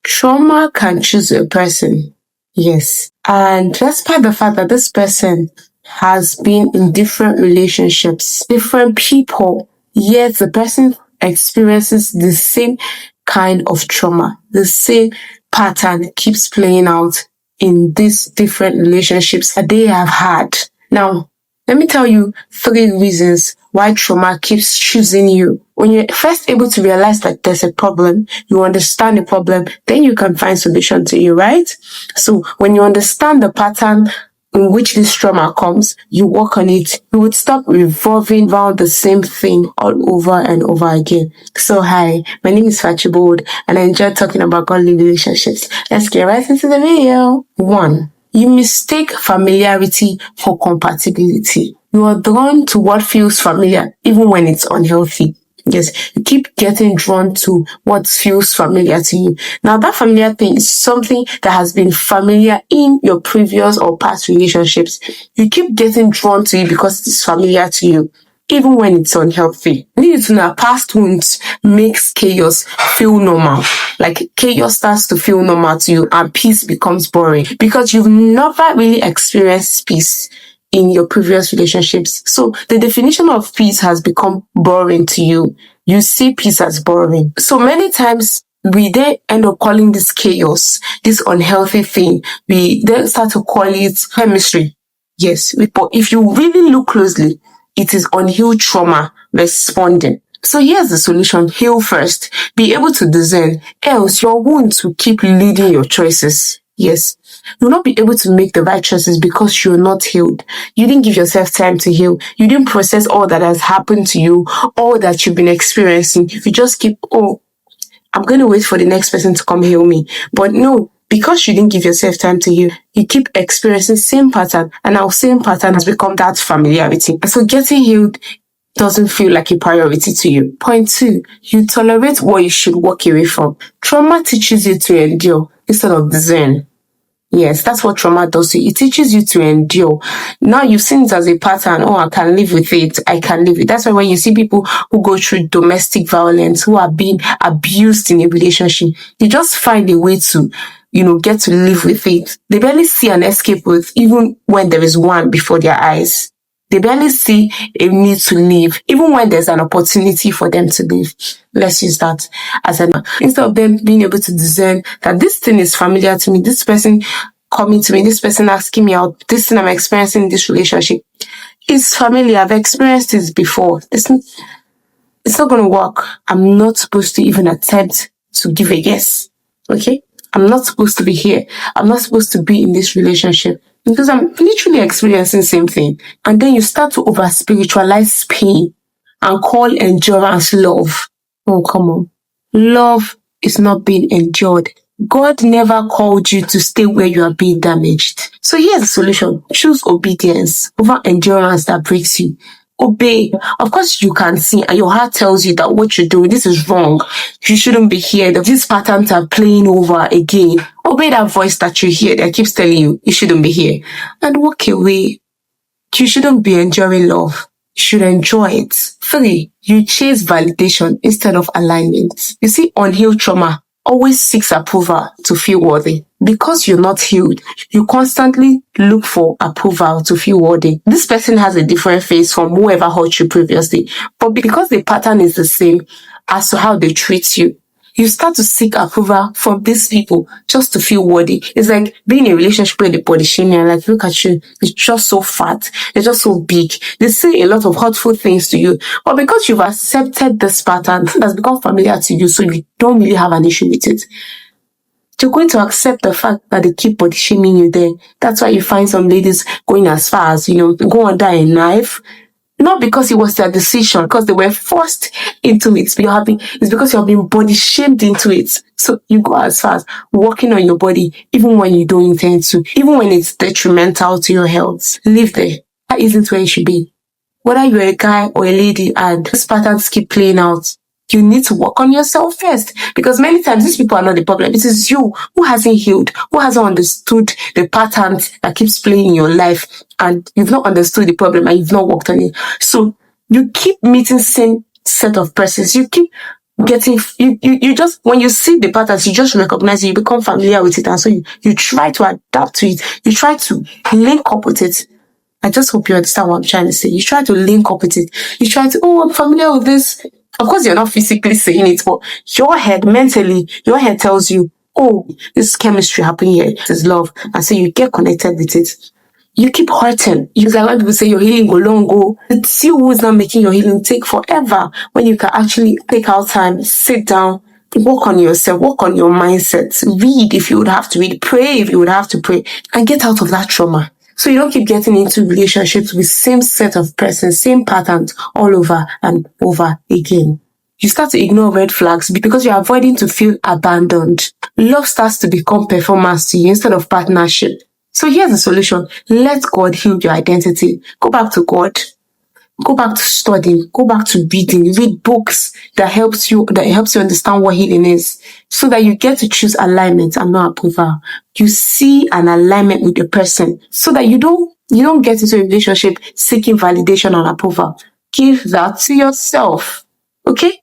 Trauma can choose a person. Yes. And despite the fact that this person has been in different relationships, different people, yet the person experiences the same kind of trauma. The same pattern keeps playing out in these different relationships that they have had. Now, let me tell you 3 reasons why trauma keeps choosing you. When you're first able to realize that there's a problem, you understand the problem, then you can find solution to it, right? So when you understand the pattern in which this trauma comes, you work on it, you would stop revolving around the same thing all over and over again. So hi, my name is Fachibold and I enjoy talking about godly relationships. Let's get right into the video. 1. You mistake familiarity for compatibility. You are drawn to what feels familiar even when it's unhealthy. Yes, you keep getting drawn to what feels familiar to you. Now, that familiar thing is something that has been familiar in your previous or past relationships. You keep getting drawn to it because it's familiar to you, even when it's unhealthy. You need to know past wounds makes chaos feel normal. Like chaos starts to feel normal to you and peace becomes boring because you've never really experienced peace in your previous relationships. So the definition of peace has become boring to you. You see peace as boring. So many times we then end up calling this chaos, this unhealthy thing. We then start to call it chemistry. Yes, but if you really look closely, it is unhealed trauma responding. So here's the solution. Heal first. Be able to discern, else your wounds will keep leading your choices. Yes. You'll not be able to make the right choices because you're not healed. You didn't give yourself time to heal. You didn't process all that has happened to you, all that you've been experiencing. You just keep, I'm going to wait for the next person to come heal me. But no, because you didn't give yourself time to heal, you keep experiencing same pattern, and our same pattern has become that familiarity. So getting healed doesn't feel like a priority to you. Point 2, you tolerate what you should walk away from. Trauma teaches you to endure instead of discern. Yes, that's what trauma does to you. It teaches you to endure. Now you've seen it as a pattern. I can live with it. I can live with it. That's why when you see people who go through domestic violence, who are being abused in a relationship, they just find a way to, get to live with it. They barely see an escape route, even when there is one before their eyes. They barely see a need to leave, even when there's an opportunity for them to leave. Let's use that as instead of them being able to discern that this thing is familiar to me, this person coming to me, this person asking me out, this thing I'm experiencing in this relationship is familiar. I've experienced this before. It's not going to work. I'm not supposed to even attempt to give a yes. Okay? I'm not supposed to be here. I'm not supposed to be in this relationship because I'm literally experiencing the same thing. And then you start to over-spiritualize pain and call endurance love. Oh, come on. Love is not being endured. God never called you to stay where you are being damaged. So here's the solution. Choose obedience over endurance that breaks you. Obey. Of course, you can see and your heart tells you that what you're doing, this is wrong. You shouldn't be here. These patterns are playing over again. Obey that voice that you hear that keeps telling you, you shouldn't be here. And walk away. You shouldn't be enjoying love. You should enjoy it. 3, you chase validation instead of alignment. You see, unhealed trauma always seeks approval to feel worthy. Because you're not healed, you constantly look for approval to feel worthy. This person has a different face from whoever hurt you previously. But because the pattern is the same as to how they treat you, you start to seek approval from these people just to feel worthy. It's like being in a relationship with the body shaming and like, look at you, you're just so fat, you're just so big. They say a lot of hurtful things to you. But because you've accepted this pattern, it has become familiar to you, so you don't really have an issue with it. You're going to accept the fact that they keep body shaming you there. That's why you find some ladies going as far as, go under a knife. Not because it was their decision, because they were forced into it. It's because you have been body shamed into it. So you go as far as working on your body, even when you don't intend to, even when it's detrimental to your health. Live there. That isn't where you should be. Whether you're a guy or a lady and these patterns keep playing out, you need to work on yourself first. Because many times these people are not the problem. It is you who hasn't healed, who hasn't understood the patterns that keeps playing in your life. And you've not understood the problem and you've not worked on it. So you keep meeting same set of persons. You keep you just, when you see the patterns, you just recognize it, you become familiar with it, and so you try to adapt to it, you try to link up with it. I just hope you understand what I'm trying to say. You try to link up with it. You try to, oh, I'm familiar with this. Of course, you're not physically saying it, but your head, mentally, your head tells you, oh, this chemistry happening here. This is love. And so you get connected with it. You keep hurting. You like when people say your healing go long go. It's you who is not making your healing take forever, when you can actually take out time, sit down, work on yourself, work on your mindset, read if you would have to read, pray if you would have to pray, and get out of that trauma. So you don't keep getting into relationships with same set of persons, same patterns all over and over again. You start to ignore red flags because you're avoiding to feel abandoned. Love starts to become performance to you instead of partnership. So here's the solution. Let God heal your identity. Go back to God. Go back to studying. Go back to reading. Read books that helps you understand what healing is, so that you get to choose alignment and not approval. You see an alignment with the person, so that you don't get into a relationship seeking validation and approval. Give that to yourself. Okay?